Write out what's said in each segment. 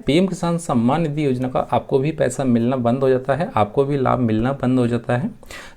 PM किसान सम्मान निधि योजना का आपको भी पैसा मिलना बंद हो जाता है, आपको भी लाभ मिलना बंद हो जाता है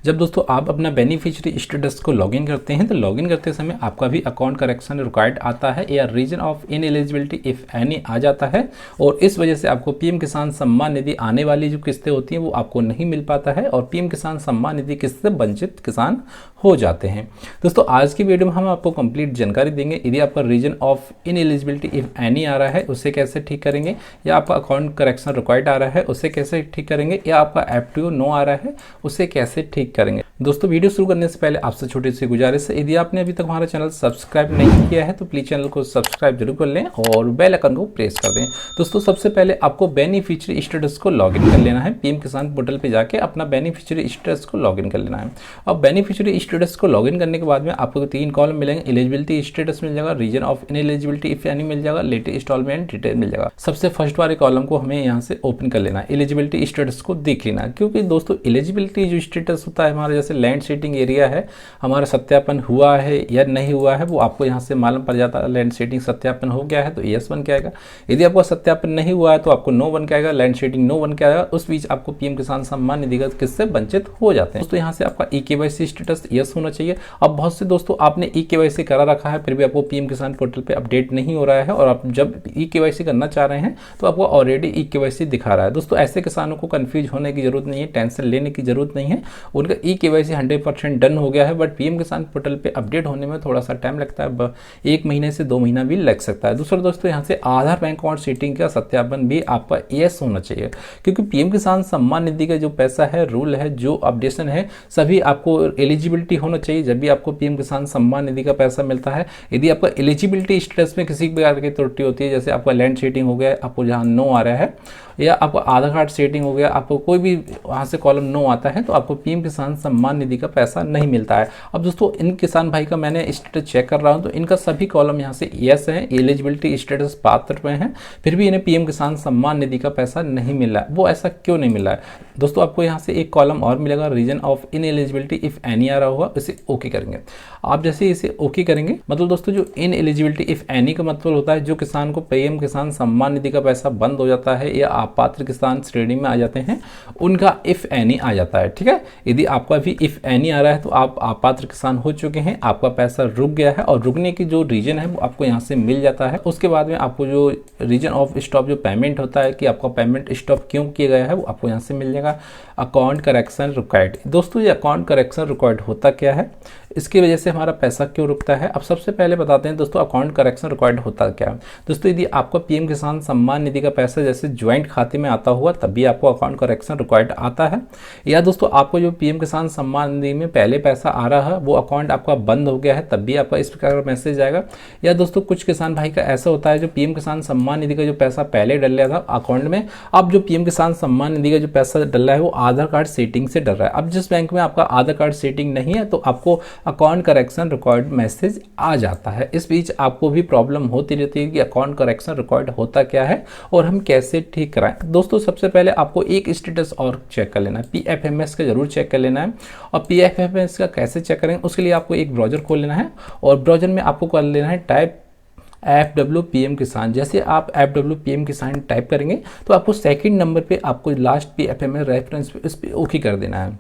जब दोस्तों आप अपना बेनिफिशियरी स्टेटस को लॉगिन करते हैं। तो लॉगिन करते समय आपका भी अकाउंट करेक्शन रिक्वायर्ड आता है या रीजन ऑफ इनएलिजिबिलिटी इफ एनी आ जाता है, और इस वजह से आपको पीएम किसान सम्मान निधि आने वाली जो किस्तें होती हैं वो आपको नहीं मिल पाता है और पीएम किसान सम्मान निधि किस्त से वंचित किसान हो जाते हैं। दोस्तों आज की वीडियो में हम आपको कंप्लीट जानकारी देंगे। यदि आपका रीजन ऑफ इनएलिजिबिलिटी इफ एनी आ रहा है उसे कैसे ठीक करेंगे, या आपका अकाउंट करेक्शन रिक्वायर्ड आ रहा है उसे कैसे ठीक करेंगे, या आपका एफटीओ नो आ रहा है उसे कैसे ठीक करेंगे। दोस्तों वीडियो शुरू करने से पहले आपसे छोटी सी गुजारिश है, यदि आपने अभी तक हमारा चैनल सब्सक्राइब नहीं किया है तो प्लीज चैनल को सब्सक्राइब जरूर कर लें और बेल आइकन को प्रेस कर दें। दोस्तों सबसे पहले आपको बेनिफिशियरी स्टेटस को लॉगिन कर लेना है। पीएम किसान पोर्टल पे जाके अपना बेनिफिशियरी स्टेटस को लॉगिन कर लेना है। अब बेनिफिशियरी स्टेटस को लॉगिन करने के बाद में आपको 3 कॉलम मिलेंगे। एलिजिबिलिटी स्टेटस मिल जाएगा, रीजन ऑफ इनएलिजिबिलिटी इफ एनी मिल जाएगा, लेटेस्ट इंस्टॉलमेंट डिटेल मिल जाएगा। सबसे फर्स्ट वाले कॉलम को हमें यहाँ से ओपन कर लेना है, एलिजिबिलिटी स्टेटस को देख लेना है, क्योंकि दोस्तों एलिजिबिलिटी जो स्टेटस होता है हमारा, जैसे लैंड सेटिंग एरिया है, हमारा सत्यापन हुआ है या नहीं हुआ है वो आपको यहाँ से मालूम पड़ जाता है। लैंड सेटिंग सत्यापन हो गया है तो यस बन के आएगा, यदि आपका सत्यापन नहीं हुआ है तो आपको नो बन के आएगा, लैंड सेटिंग नो बन के आएगा। उस बीच आपको पीएम किसान सम्मान निधि किससे वंचित हो जाते हैं। दोस्तों यहाँ से आपका ई-केवाईसी स्टेटस यस होना चाहिए। अब बहुत से दोस्तों आपने ई-केवाईसी करा रखा है फिर भी आपको पीएम किसान पोर्टल पे अपडेट नहीं हो रहा है, और आप जब ई-केवाईसी करना चाह रहे हैं तो आपको ऑलरेडी ई-केवाईसी दिखा रहा है। दोस्तों ऐसे किसानों को कंफ्यूज होने की जरूरत नहीं है, टेंशन लेने की जरूरत नहीं है, उनका ई-केवाईसी 100% डन हो गया है, बट पीएम किसान पोर्टल पे अपडेट होने में थोड़ा सा टाइम लगता है, 1 महीने से 2 महीना भी लग सकता है। दूसरा दोस्तों यहाँ से आधार बैंक अकाउंट सेटिंग का सत्यापन भी आपका यस होना चाहिए, क्योंकि पीएम किसान सम्मान निधि का जो पैसा है, रूल है, जो अपडेशन है, सभी आपको एलिजिबिलिटी होना चाहिए जब भी आपको पीएम किसान सम्मान निधि का पैसा मिलता है। यदि आपका एलिजिबिलिटी स्टेटस में किसी प्रकार की त्रुटि होती है, जैसे आपका लैंड सेटिंग हो गया, आपको जहाँ नो आ रहा है, या आपको आधार कार्ड सेटिंग हो गया, आपको कोई भी वहाँ से कॉलम नो आता है, तो आपको पीएम किसान सम्मान निधि का पैसा नहीं मिलता है। अब दोस्तों इन किसान भाई का मैंने स्टेटस चेक कर रहा हूँ तो इनका सभी कॉलम यहाँ से यस है, एलिजिबिलिटी स्टेटस पात्र में है, फिर भी इन्हें पीएम किसान सम्मान निधि का पैसा नहीं मिल रहा है। वो ऐसा क्यों नहीं मिल रहा है दोस्तों? आपको यहाँ से एक कॉलम और मिलेगा, रीजन ऑफ इनएलिजिबिलिटी इफ एनी आ रहा होगा, इसे ओके करेंगे। आप जैसे इसे ओके करेंगे, मतलब दोस्तों जो इनएलिजिबिलिटी इफ एनी का मतलब होता है जो किसान को पीएम किसान सम्मान निधि का पैसा बंद हो जाता है या अपात्र किसान श्रेणी में आ जाते हैं, उनका इफ एनी आ जाता है। ठीक है, यदि आपका भी इफ एनी आ रहा है तो आप अपात्र किसान हो चुके हैं, आपका पैसा रुक गया है, और रुकने की जो रीजन है वो आपको यहाँ से मिल जाता है। उसके बाद में आपको जो रीजन ऑफ स्टॉप जो पेमेंट होता है कि आपका पेमेंट स्टॉप क्यों किया गया है वो आपको यहाँ से मिल जाएगा। अकाउंट करेक्शन रिक्वायर्ड, दोस्तों ये अकाउंट करेक्शन रिक्वायर्ड होता क्या है, इसकी वजह से हमारा पैसा क्यों रुकता है, अब सबसे पहले बताते हैं दोस्तों अकाउंट करेक्शन रिक्वायर्ड होता क्या है। दोस्तों यदि आपका पीएम किसान सम्मान निधि का पैसा जैसे ज्वाइंट खाते में आता हुआ तब भी आपको अकाउंट करेक्शन रिक्वायर्ड आता है, या दोस्तों आपको जो पीएम किसान सम्मान निधि में पहले पैसा आ रहा है वो अकाउंट आपका बंद हो गया है तब भी आपका इस प्रकार का मैसेज आएगा, या दोस्तों कुछ किसान भाई का ऐसा होता है जो पीएम किसान सम्मान निधि का जो पैसा पहले डल रहा था अकाउंट में, अब जो पीएम किसान सम्मान निधि का जो पैसा डल रहा है वो आधार कार्ड सेटिंग से डल रहा है। अब जिस बैंक में आपका आधार कार्ड सेटिंग नहीं है तो आपको अकाउंट करेक्शन रिक्वायर्ड मैसेज आ जाता है। इस बीच आपको भी प्रॉब्लम होती रहती है कि अकाउंट करेक्शन रिक्वायर्ड होता क्या है और हम कैसे ठीक कराएं। दोस्तों सबसे पहले आपको एक स्टेटस और चेक कर लेना है, पीएफएमएस का जरूर चेक कर लेना है। और पीएफएमएस का कैसे चेक करेंगे उसके लिए आपको एक ब्राउजर खोल लेना है, और ब्राउजर में आपको कर लेना है टाइप FW पीएम किसान। जैसे आप FW पीएम किसान टाइप करेंगे तो आपको सेकंड नंबर पे आपको लास्ट पीएफएमएस रेफरेंस पे इस पर ओके कर देना है।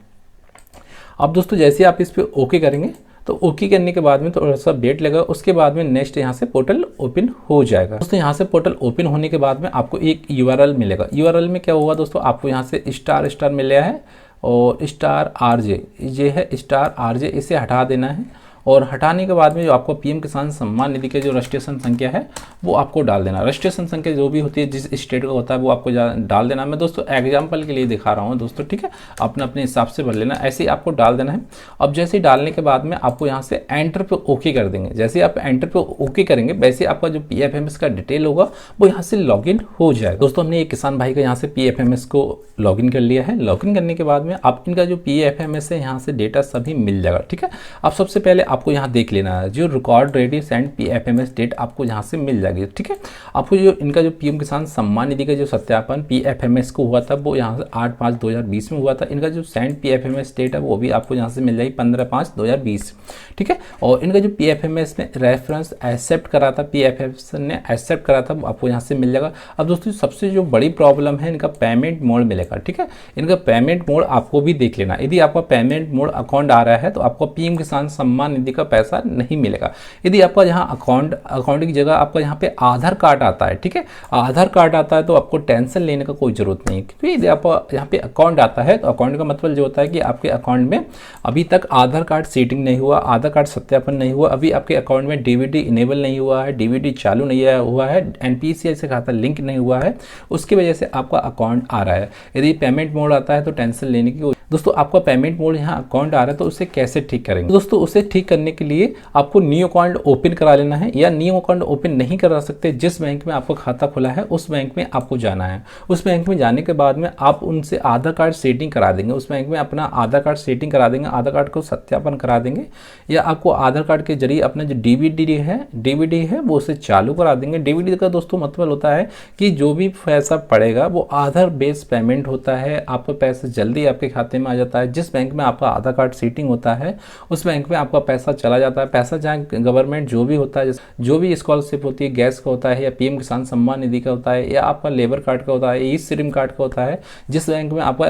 अब दोस्तों जैसे आप इस पर ओके करेंगे तो ओके करने के बाद में थोड़ा सा वेट लगा, उसके बाद में नेक्स्ट यहाँ से पोर्टल ओपन हो जाएगा। दोस्तों यहाँ से पोर्टल ओपन होने के बाद में आपको एक URL मिलेगा। URL में क्या होगा दोस्तों, आपको यहाँ से स्टार मिला है और स्टार RJ, ये है स्टार RJ, इसे हटा देना है, और हटाने के बाद में जो आपको पीएम किसान सम्मान निधि के जो रजिस्ट्रेशन संख्या है वो आपको डाल देना। रजिस्ट्रेशन संख्या जो भी होती है जिस स्टेट का होता है वो आपको डाल देना। मैं दोस्तों एग्जांपल के लिए दिखा रहा हूँ दोस्तों, ठीक है, अपने अपने हिसाब से भर लेना, ऐसे ही आपको डाल देना है। अब जैसे ही डालने के बाद में आपको यहाँ से एंटर पे ओके कर देंगे। जैसे आप एंटर पे ओके करेंगे वैसे आपका जो पीएफएमएस का डिटेल होगा वो यहाँ से लॉगिन हो जाएगा। दोस्तों हमने एक किसान भाई का यहाँ से पीएफएमएस को लॉगिन कर लिया है। लॉगिन करने के बाद में आप इनका जो पीएफएमएस है यहाँ से डेटा सभी मिल जाएगा। ठीक है, अब सबसे पहले आपको यहाँ देख लेना है, जो record radius and PFMS date आपको यहाँ से मिल जाएगी। ठीक है, आपको जो इनका जो PM किसान सम्मान निधि का जो सत्यापन PFMS को हुआ था वो यहाँ से 8/5/2020 में हुआ था। इनका जो सेंड PFMS डेट है वो भी आपको यहाँ से मिल जाएगी 15/5/2020। ठीक है, और इनका जो PFMS में रेफरेंस एक्सेप्ट करा था, PFMS ने एक्सेप्ट करा था, वो आपको यहाँ से मिल जाएगा। अब दोस्तों सबसे जो बड़ी प्रॉब्लम है इनका पेमेंट मोड मिलेगा। ठीक है, इनका पेमेंट मोड आपको भी देख लेना। यदि आपका पेमेंट मोड अकाउंट आ रहा है तो आपको PM किसान सम्मान निधि का पैसा नहीं मिलेगा। यदि आपका यहाँ अकाउंट की जगह आपका यहाँ पे आधार कार्ड आता है, ठीक है, आधार कार्ड आता है तो आपको टेंशन लेने का कोई जरूरत नहीं है, क्योंकि यदि आपका यहाँ पे अकाउंट आता है तो अकाउंट का मतलब जो होता है कि आपके अकाउंट में अभी तक आधार कार्ड सेटिंग नहीं हुआ, आधार कार्ड सत्यापन नहीं हुआ, अभी आपके अकाउंट में DBD इनेबल नहीं हुआ है, DBD चालू नहीं हुआ है, NPCI से खाता लिंक नहीं हुआ है, उसकी वजह से आपका अकाउंट आ रहा है। यदि पेमेंट मोड आता है तो टेंशन लेने की दोस्तों आपका पेमेंट मोड यहाँ अकाउंट आ रहा है तो उसे कैसे ठीक करेंगे? दोस्तों उसे ठीक करने के लिए आपको न्यू अकाउंट ओपन करा लेना है, या न्यू अकाउंट ओपन नहीं करा सकते, जिस बैंक में आपका खाता खुला है उस बैंक में आपको जाना है। उस बैंक में जाने के बाद में आप उनसे आधार कार्ड सेटिंग करा देंगे, उस बैंक में अपना आधार कार्ड सेटिंग करा देंगे, आधार कार्ड को सत्यापन करा देंगे, या आपको आधार कार्ड के जरिए अपना जो DBD है वो उसे चालू करा देंगे। DBD का दोस्तों मतलब होता है कि जो भी पैसा पड़ेगा वो आधार बेस्ड पेमेंट होता है, आपका पैसा जल्दी आपके खाते में आ जाता है। जिस बैंक में आपका आधार कार्ड सेटिंग होता है उस बैंक में आपका पैसा चला जाता है। पैसा चाहे गवर्नमेंट जो भी होता है, जो भी स्कॉलरशिप होती है, गैस का होता है, या PM किसान सम्मान निधि का होता है, या आपका लेबर कार्ड का होता है, ई-श्रम कार्ड का होता है, जिस बैंक में आपका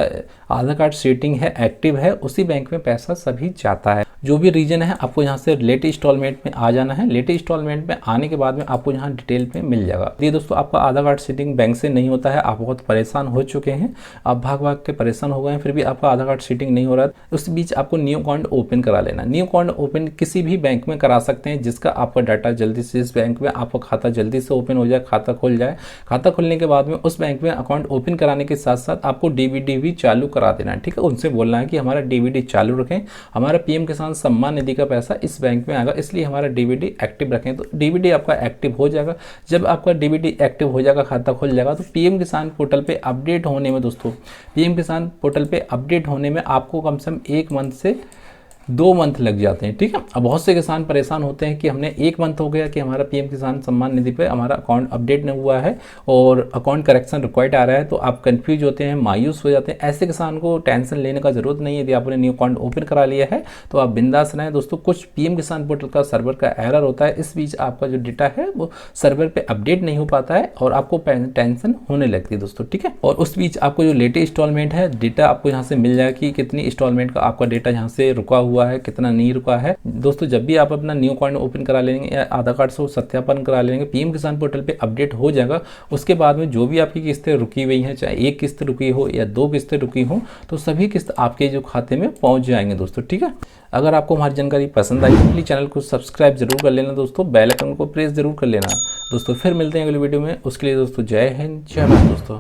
आधार कार्ड सेटिंग है, एक्टिव है, उसी बैंक में पैसा सभी जाता है। जो भी रीजन है आपको यहाँ से लेट इंस्टॉलमेंट में आ जाना है। लेट इंस्टॉलमेंट में आने के बाद में आपको यहाँ डिटेल पे मिल जाएगा। ये दोस्तों आपका आधार कार्ड सेटिंग बैंक से नहीं होता है, आप बहुत परेशान हो चुके हैं, आप भाग के परेशान हो गए हैं, फिर भी आपका आधार कार्ड सेटिंग नहीं हो रहा है, उस बीच आपको न्यू अकाउंट ओपन करा लेना। न्यू अकाउंट ओपन किसी भी बैंक में करा सकते हैं जिसका आपका डाटा जल्दी से, इस बैंक में आपका खाता जल्दी से ओपन हो जाए, खाता खुल जाए। खाता खुलने के बाद में उस बैंक में अकाउंट ओपन कराने के साथ साथ आपको DBD भी चालू करा देना है। ठीक है, उनसे बोलना है कि हमारा DBD चालू रखें, हमारा PM किसान सम्मान निधि का पैसा इस बैंक में आएगा, इसलिए हमारा DBD एक्टिव रखें। तो DBD आपका एक्टिव हो जाएगा। जब आपका DBD एक्टिव हो जाएगा, खाता खुल जाएगा, तो PM किसान पोर्टल पे अपडेट होने में दोस्तों, PM किसान पोर्टल पे अपडेट होने में आपको कम से कम 1 मंथ से 2 मंथ लग जाते हैं। ठीक है, अब बहुत से किसान परेशान होते हैं कि हमने 1 मंथ हो गया कि हमारा PM किसान सम्मान निधि पे हमारा अकाउंट अपडेट नहीं हुआ है और अकाउंट करेक्शन रिक्वायर्ड आ रहा है, तो आप कंफ्यूज होते हैं, मायूस हो जाते हैं। ऐसे किसान को टेंशन लेने का जरूरत नहीं है। यदि आपने न्यू अकाउंट ओपन करा लिया है तो आप बिंदास रहें दोस्तों। कुछ PM किसान पोर्टल का सर्वर का एरर होता है, इस बीच आपका जो डेटा है वो सर्वर पे अपडेट नहीं हो पाता है और आपको टेंशन होने लगती है दोस्तों। ठीक है, और उस बीच आपको जो लेटेस्ट इंस्टॉलमेंट है डेटा आपको यहाँ से मिल जाएगा कि कितनी इंस्टॉलमेंट का आपका डेटा यहाँ से रुका हुआ है, कितना नहीं रुका है। दोस्तों जब भी आप अपना न्यू अकाउंट ओपन करा लेंगे या आधार कार्ड से सत्यापन करा लेंगे, PM किसान पोर्टल पे अपडेट हो जाएगा। उसके बाद में जो भी आपकी किस्तें रुकी हुई हैं, चाहे 1 किस्त रुकी हो या 2 किस्तें रुकी हो, तो सभी किस्त आपके जो खाते में पहुंच जाएंगे दोस्तों। ठीक है, अगर आपको हमारी जानकारी पसंद आई तो प्लीज चैनल को सब्सक्राइब जरूर कर लेना दोस्तों, बेल आइकन को प्रेस जरूर कर लेना दोस्तों। फिर मिलते हैं अगली वीडियो में, उसके लिए दोस्तों जय हिंद, जय भारत दोस्तों।